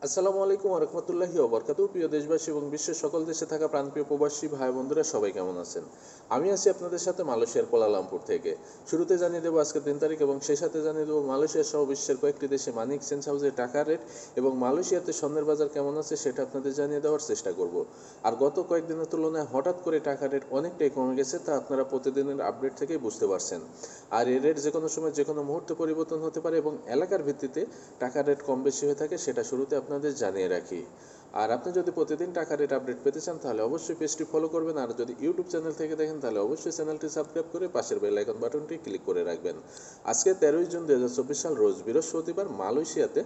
আসসালামু আলাইকুম ওয়া রাহমাতুল্লাহি ওয়া বারাকাতুহু। প্রিয় দেশবাসী এবং বিশ্বের সকল দেশে থাকা প্রাণপ্রিয় প্রবাসী ভাই বন্ধুরা সবাই কেমন আছেন? আমি আছি আপনাদের সাথে মালয়েশিয়ার কুয়ালালামপুর থেকে। শুরুতে জানিয়ে দেবো আজকের 3 তারিখ এবং সেই সাথে জানিয়ে দেবো মালয়েশিয়া সহ বিশ্বের কয়েকটি দেশে মানি এক্সচেঞ্জ হাউসে টাকার রেট এবং মালয়েশিয়াতে স্বর্ণের বাজার কেমন আছে সেটা আপনাদের জানিয়ে দেওয়ার চেষ্টা করব। আর গত কয়েকদিনের তুলনায় হঠাৎ করে টাকার রেট অনেকটাই কমে গেছে, তা আপনারা প্রতিদিনের আপডেট থেকেই বুঝতে পারছেন। আর এই রেট যে কোনো সময় যে কোনো মুহূর্তে পরিবর্তন হতে পারে এবং এলাকার ভিত্তিতে টাকার রেট কম বেশি হয়ে থাকে, সেটা শুরুতে আপনাদের জানিয়ে রাখি। আর আপনি যদি প্রতিদিন টাকা রেট আপডেট পেতে চান তাহলে অবশ্যই পেজটি ফলো করবেন, আর যদি ইউটিউব চ্যানেল থেকে দেখেন তাহলে অবশ্যই চ্যানেলটি সাবস্ক্রাইব করে পাশের বেল আইকন বাটনটি ক্লিক করে রাখবেন। আজকে 13 জুন 2024 সাল রোজ বৃহস্পতিবার মালয়েশিয়াতে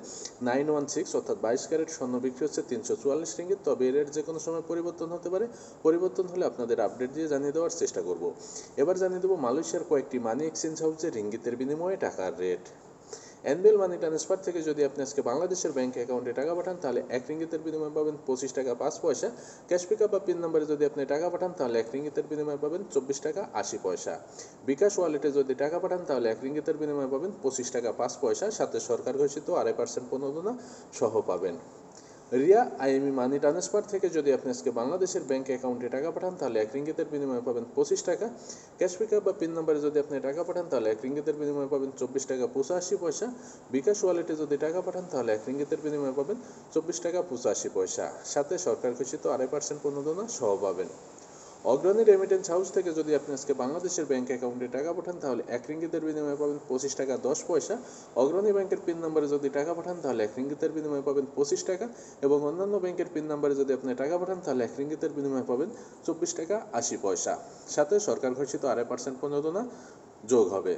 916 অর্থাৎ 22 ক্যারেট স্বর্ণ বিক্রি হচ্ছে 344 রিঙ্গিত। তবে এর রেট যে কোনো সময় পরিবর্তন হতে পারে, পরিবর্তন হলে আপনাদের আপডেট দিয়ে জানিয়ে দেওয়ার চেষ্টা করব। এবার জানিয়ে দেবো মালয়েশিয়ার কয়েকটি মানি এক্সচেঞ্জ হাউসে রিঙ্গিতের বিনিময়ে টাকার রেট। এনবিএল মানি ট্রান্সফার থেকে যদি আপনি আজকে বাংলাদেশের ব্যাংক অ্যাকাউন্টে টাকা পাঠান তাহলে 1 রিঙ্গিতের বিনিময়ে পাবেন 25 টাকা 5 পয়সা। ক্যাশ পিকআপ বা পিন নাম্বারে যদি আপনি টাকা পাঠান তাহলে 1 রিঙ্গিতের বিনিময়ে পাবেন 24 টাকা 80 পয়সা। বিকাশ ওয়ালেটে যদি টাকা পাঠান তাহলে 1 রিঙ্গিতের বিনিময়ে পাবেন 25 টাকা 5 পয়সা, সাথে সরকার ঘোষিত 2.5% প্রণোদনা সহ পাবেন। রিয়া আইএমই মানি ট্রান্সফার থেকে যদি আপনি আজকে বাংলাদেশের ব্যাংক অ্যাকাউন্টে টাকা পাঠান তাহলে 1 রিঙ্গিতের বিনিময়ে পাবেন 25 টাকা। ক্যাশ পিকআপ বা পিন নাম্বারে যদি আপনি টাকা পাঠান তাহলে 1 রিঙ্গিতের বিনিময়ে পাবেন 24 টাকা 85 পয়সা। বিকাশ ওয়ালেটে যদি টাকা পাঠান তাহলে 1 রিঙ্গিতের বিনিময়ে পাবেন 24 টাকা 85 পয়সা, সাথে সরকার ঘোষিত 2.5% প্রণোদনা সহ পাবেন। অগ্রণী রেমিটেন্স হাউস থেকে যদি আপনি আজকে বাংলাদেশের ব্যাংক অ্যাকাউন্টে টাকা পাঠান তাহলে 1 রিঙ্গিতের বিনিময়ে পাবেন 25 টাকা 10 পয়সা। অগ্রণী ব্যাংকের পিন নাম্বারে যদি টাকা পাঠান তাহলে 1 রিঙ্গিতের বিনিময়ে পাবেন 25 টাকা, এবং অন্যান্য ব্যাংকের পিন নাম্বারে যদি আপনি টাকা পাঠান তাহলে 1 রিঙ্গিতের বিনিময়ে পাবেন 24 টাকা 80 পয়সা, সাথে সরকার ঘোষিত 2.5% প্রণোদনা যোগ হবে।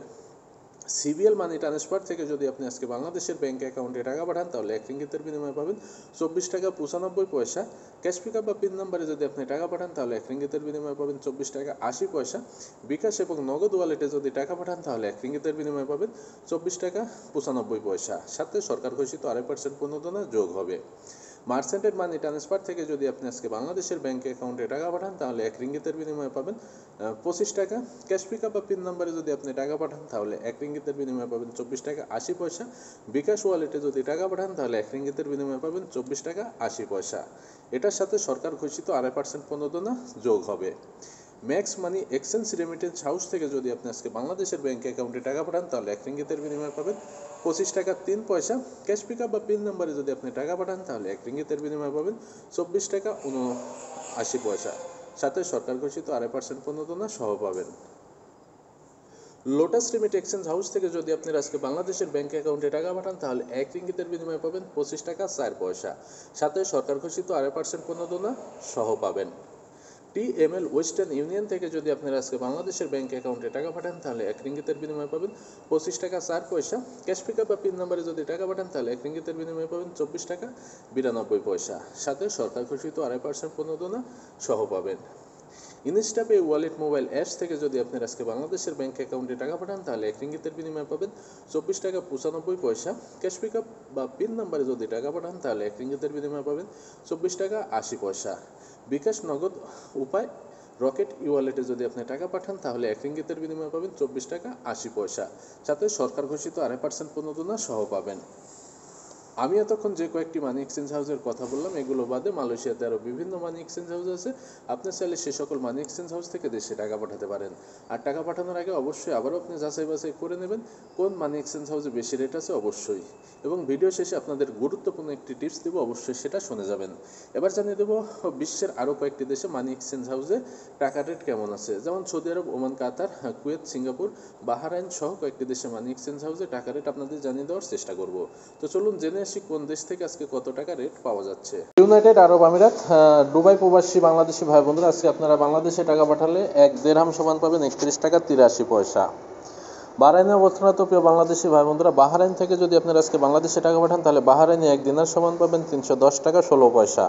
সিবিএল মানি ট্রান্সফার থেকে যদি আপনি আজকে বাংলাদেশের ব্যাংক অ্যাকাউন্টে টাকা পাঠান তাহলে 1 রিঙ্গিতের বিনিময়ে পাবেন 24 টাকা 95 পয়সা। ক্যাশ পিকআপ বা পিন নাম্বারে যদি আপনি টাকা পাঠান তাহলে 1 রিঙ্গিতের বিনিময়ে পাবেন 24 টাকা 80 পয়সা। বিকাশ এবং নগদ ওয়ালেটে যদি টাকা পাঠান তাহলে 1 রিঙ্গিতের বিনিময়ে পাবেন 24 টাকা 95 পয়সা, সাথে সরকার ঘোষিত 2.5% প্রণোদনা যোগ হবে। মার্চেন্টেড মানি ট্রান্সফার থেকে যদি আপনি আজকে বাংলাদেশের ব্যাংক অ্যাকাউন্টে টাকা পাঠান তাহলে 1 রিঙ্গিতের বিনিময়ে পাবেন 25 টাকা। ক্যাশ পিকআপ বা পিন নাম্বারে যদি আপনি টাকা পাঠান তাহলে 1 রিঙ্গিতের বিনিময়ে পাবেন 24 টাকা 80 পয়সা। বিকাশ ওয়ালেটে যদি টাকা পাঠান তাহলে 1 রিঙ্গিতের বিনিময়ে পাবেন 24 টাকা 80 পয়সা। এটার সাথে সরকার ঘোষিত 2.5% প্রণোদনা যোগ হবে। Max money exchange remittance house থেকে যদি আপনি আজকে বাংলাদেশের ব্যাংক অ্যাকাউন্টে টাকা পাঠান তাহলে 1 রিঙ্গিতের বিনিময়ে পাবেন 25 টাকা 3 পয়সা। ক্যাশ পিকআপ বা পিন নাম্বারে যদি আপনি টাকা পাঠান তাহলে 1 রিঙ্গিতের বিনিময়ে পাবেন 24 টাকা 79 পয়সা, সাথে সরকার ঘোষিত 2.5% প্রণোদনা সহ পাবেন। লোটাস রিমিট এক্সচেঞ্জ হাউস থেকে যদি আপনি আজকে বাংলাদেশের ব্যাংক অ্যাকাউন্টে টাকা পাঠান তাহলে 1 রিঙ্গিতের বিনিময়ে পাবেন 25 টাকা 4 পয়সা, সাথে সরকার ঘোষিত 2.5% প্রণোদনা সহ পাবেন। টিএমএল ওয়েস্টার্ন ইউনিয়ন থেকে যদি আপনারা আজকে বাংলাদেশের ব্যাংক অ্যাকাউন্টে টাকা পাঠান তাহলে 1 রিঙ্গিতের বিনিময়ে পাবেন 25 টাকা 4 পয়সা। ক্যাশ পিকআপ বা পিন নাম্বারে যদি টাকা পাঠান তাহলে 1 রিঙ্গিতের বিনিময়ে পাবেন 24 টাকা 92 পয়সা, সাথে সরকার ঘোষিত 2.5% প্রণোদনা সহ পাবেন। ইনস্টাপে ওয়ালেট মোবাইল অ্যাপস থেকে যদি আপনি আজকে বাংলাদেশের ব্যাংক অ্যাকাউন্টে টাকা পাঠান তাহলে 1 রিঙ্গিতের বিনিময়ে পাবেন 24 টাকা 95 পয়সা। ক্যাশ পিকআপ বা পিন নাম্বারে যদি টাকা পাঠান তাহলে 1 রিঙ্গিতের বিনিময়ে পাবেন 24 টাকা 80 পয়সা। বিকাশ নগদ উপায় রকেট ই ওয়ালেটে যদি আপনি টাকা পাঠান তাহলে 1 রিঙ্গিতের বিনিময়ে পাবেন 24 টাকা 80 পয়সা, সাথে সরকার ঘোষিত 2.5% প্রণোদনা সহ পাবেন। আমি এতক্ষণ যে কয়েকটি মানি এক্সচেঞ্জ হাউসের কথা বললাম এগুলো বাদে মালয়েশিয়াতে আরও বিভিন্ন মানি এক্সচেঞ্জ হাউস আছে। আপনি চাইলে সে সকল মানি এক্সচেঞ্জ হাউস থেকে দেশে টাকা পাঠাতে পারেন। আর টাকা পাঠানোর আগে অবশ্যই আবারও আপনি যাচাই বাছাই করে নেবেন কোন মানি এক্সচেঞ্জ হাউসে বেশি রেট আছে অবশ্যই। এবং ভিডিও শেষে আপনাদের গুরুত্বপূর্ণ একটি টিপস দেবো, অবশ্যই সেটা শুনে যাবেন। এবার জানিয়ে দেবো বিশ্বের আরও কয়েকটি দেশে মানি এক্সচেঞ্জ হাউসে টাকার রেট কেমন আছে, যেমন সৌদি আরব, ওমান, কাতার, কুয়েত, সিঙ্গাপুর, বাহরাইন সহ কয়েকটি দেশে মানি এক্সচেঞ্জ হাউসে টাকা রেট আপনাদের জানিয়ে দেওয়ার চেষ্টা করব। তো চলুন জেনে আসি কোন দেশ থেকে আজকে কত টাকা রেট পাওয়া যাচ্ছে। ইউনাইটেড আরব আমিরাত, দুবাই প্রবাসী বাংলাদেশি ভাই বন্ধুরা, আজকে আপনারা বাংলাদেশে টাকা পাঠালে 1 দিরহাম সমান পাবেন 31 টাকা 83 পয়সা। বাহরাইনে অবস্থানরত প্রিয় বাংলাদেশি ভাই বন্ধুরা, বাহরাইন থেকে যদি আপনারা আজকে বাংলাদেশে টাকা পাঠান তাহলে বাহরাইনে 1 দিনার সমান পাবেন 310 টাকা 16 পয়সা।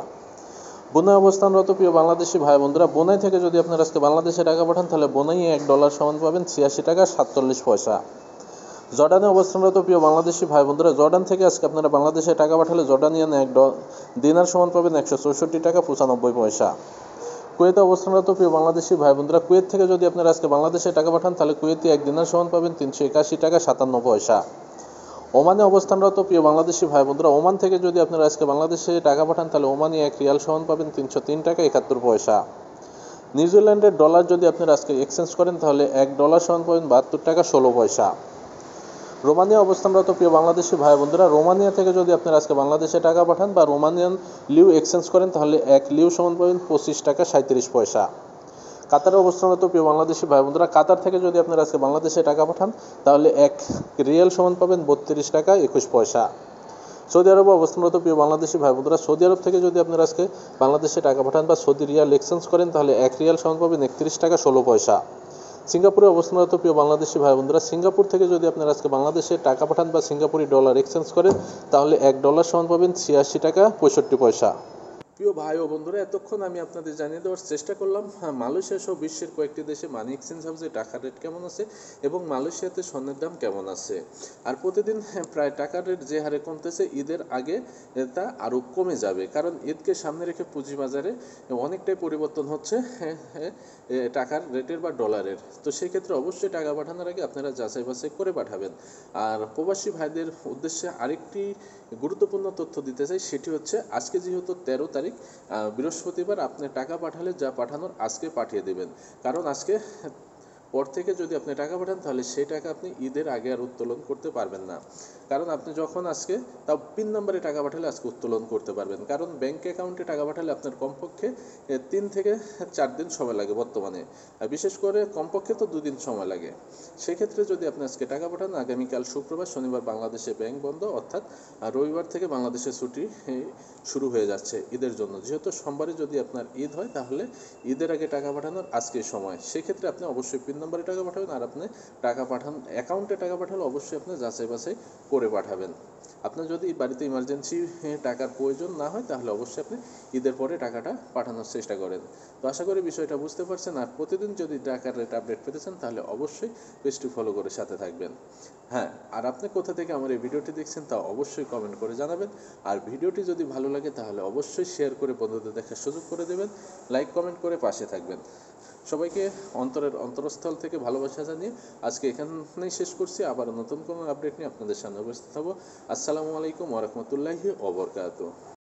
বুনাই অবস্থানরত প্রিয় বাংলাদেশি ভাই বন্ধুরা, বুনাই থেকে যদি আপনারা আজকে বাংলাদেশে টাকা পাঠান তাহলে বুনাইয়ে $1 সমান পাবেন 86 টাকা 47 পয়সা। জর্ডানে অবস্থানরত প্রিয় বাংলাদেশি ভাই বন্ধুরা, জর্ডান থেকে আজকে আপনারা বাংলাদেশে টাকা পাঠালে জর্ডানিয়ান 1 দিনার সমান পাবেন 164 টাকা 95 পয়সা। কুয়েতে অবস্থানরত প্রিয় বাংলাদেশি ভাই বন্ধুরা, কুয়েত থেকে যদি আপনারা আজকে বাংলাদেশে টাকা পাঠান তাহলে কুয়েতে 1 দিনার সমান পাবেন 381 টাকা 57 পয়সা। ওমানে অবস্থানরত প্রিয় বাংলাদেশি ভাই বোনরা, ওমান থেকে যদি আপনারা আজকে বাংলাদেশে টাকা পাঠান তাহলে ওমানি 1 রিয়াল সমান পাবেন 303 টাকা 71 পয়সা। নিউজিল্যান্ডের ডলার যদি আপনারা আজকে এক্সচেঞ্জ করেন তাহলে $1 সমান পাবেন 72 টাকা 16 পয়সা। রোমানিয়া অবস্থানরত প্রিয় বাংলাদেশি ভাই বোনরা, রোমানিয়া থেকে যদি আপনারা আজকে বাংলাদেশে টাকা পাঠান বা রোমানিয়ান লিউ এক্সচেঞ্জ করেন তাহলে 1 লিউ সমান পাবেন 25 টাকা 37 পয়সা। কাতারে অবস্থানরত প্রিয় বাংলাদেশি ভাই বোনরা, কাতার থেকে যদি আপনারা আজকে বাংলাদেশে টাকা পাঠান তাহলে 1 রিয়াল সমান পাবেন 32 টাকা 21 পয়সা। সৌদি আরবে অবস্থানরত প্রিয় বাংলাদেশি ভাই বোনরা, সৌদি আরব থেকে যদি আপনারা আজকে বাংলাদেশে টাকা পাঠান বা সৌদি রিয়াল এক্সচেঞ্জ করেন তাহলে 1 রিয়াল সমান পাবেন 31 টাকা 16 পয়সা। সিঙ্গাপুরে অবস্থানরত প্রিয় বাংলাদেশি ভাই বোনরা, সিঙ্গাপুর থেকে যদি আপনারা আজকে বাংলাদেশে টাকা পাঠান বা সিঙ্গাপুরি ডলার এক্সচেঞ্জ করেন তাহলে $1 সমান পাবেন 86 টাকা 65 পয়সা। প্রিয় ভাই ও বন্ধুরা, এতক্ষণ আমি আপনাদের জানিয়ে দেওয়ার চেষ্টা করলাম মালয়েশিয়া সহ বিশ্বের কয়েকটি দেশে মানি এক্সচেঞ্জ হাউসে টাকার রেট কেমন আছে এবং মালয়েশিয়াতে স্বর্ণের দাম কেমন আছে। আর প্রতিদিন প্রায় টাকার রেট যে হারে কমতেছে, ঈদের আগে তা আরও কমে যাবে, কারণ ঈদকে সামনে রেখে পুঁজিবাজারে অনেকটাই পরিবর্তন হচ্ছে টাকার রেটের বা ডলারের। তো সেই ক্ষেত্রে অবশ্যই টাকা পাঠানোর আগে আপনারা যাচাই বাছাই করে পাঠাবেন। আর প্রবাসী ভাইদের উদ্দেশ্যে আরেকটি গুরুত্বপূর্ণ তথ্য দিতে চাই, সেটি হচ্ছে আজকে যেহেতু 13 তারিখ বৃহস্পতিবার, আপনি টাকা পাঠালে যা পাঠানোর আজকে পাঠিয়ে দেবেন, কারণ আজকে পর থেকে যদি আপনি টাকা পাঠান তাহলে সেই টাকা আপনি ঈদের আগে আর উত্তোলন করতে পারবেন না। কারণ আপনি যখন আজকে তাও পিন নাম্বারে টাকা পাঠালে আজকে উত্তোলন করতে পারবেন, কারণ ব্যাংক অ্যাকাউন্টে টাকা পাঠালে আপনার কমপক্ষে 3 থেকে 4 দিন সময় লাগে বর্তমানে, আর বিশেষ করে কমপক্ষে তো 2 দিন সময় লাগে। সেক্ষেত্রে যদি আপনি আজকে টাকা পাঠান, আগামীকাল শুক্রবার, শনিবার বাংলাদেশে ব্যাংক বন্ধ, অর্থাৎ রবিবার থেকে বাংলাদেশে ছুটি শুরু হয়ে যাচ্ছে ঈদের জন্য। যেহেতু সোমবারে যদি আপনার ঈদ হয় তাহলে ঈদের আগে টাকা পাঠানোর আজকের সময়, সেক্ষেত্রে আপনি অবশ্যই পিন নাম্বারে টাকা পাঠাবেন। আর আপনি টাকা পাঠান অ্যাকাউন্টে টাকা পাঠালে অবশ্যই আপনি যাচাই বাছাই করে পাঠাবেন। আপনার যদি বাড়িতে ইমার্জেন্সি টাকার প্রয়োজন না হয় তাহলে অবশ্যই আপনি ঈদের পরে টাকাটা পাঠানোর চেষ্টা করেন। তো আশা করি বিষয়টা বুঝতে পারছেন। আর প্রতিদিন যদি টাকার রেট আপডেট পেতে চান তাহলে অবশ্যই পেজটি ফলো করে সাথে থাকবেন। হ্যাঁ, আর আপনি কোথা থেকে আমার এই ভিডিওটি দেখছেন তা অবশ্যই কমেন্ট করে জানাবেন। আর ভিডিওটি যদি ভালো লাগে তাহলে অবশ্যই শেয়ার করে বন্ধুদের দেখার সুযোগ করে দেবেন, লাইক কমেন্ট করে পাশে থাকবেন। সবাইকে অন্তরস্থল থেকে ভালোবাসা জানিয়ে আজকে এখানেই শেষ করছি। আবার নতুন কোনো আপডেট নিয়ে আপনাদের সামনে উপস্থিত হব। আসসালামু আলাইকুম ওয়া রাহমাতুল্লাহি ওয়া বারাকাতুহু।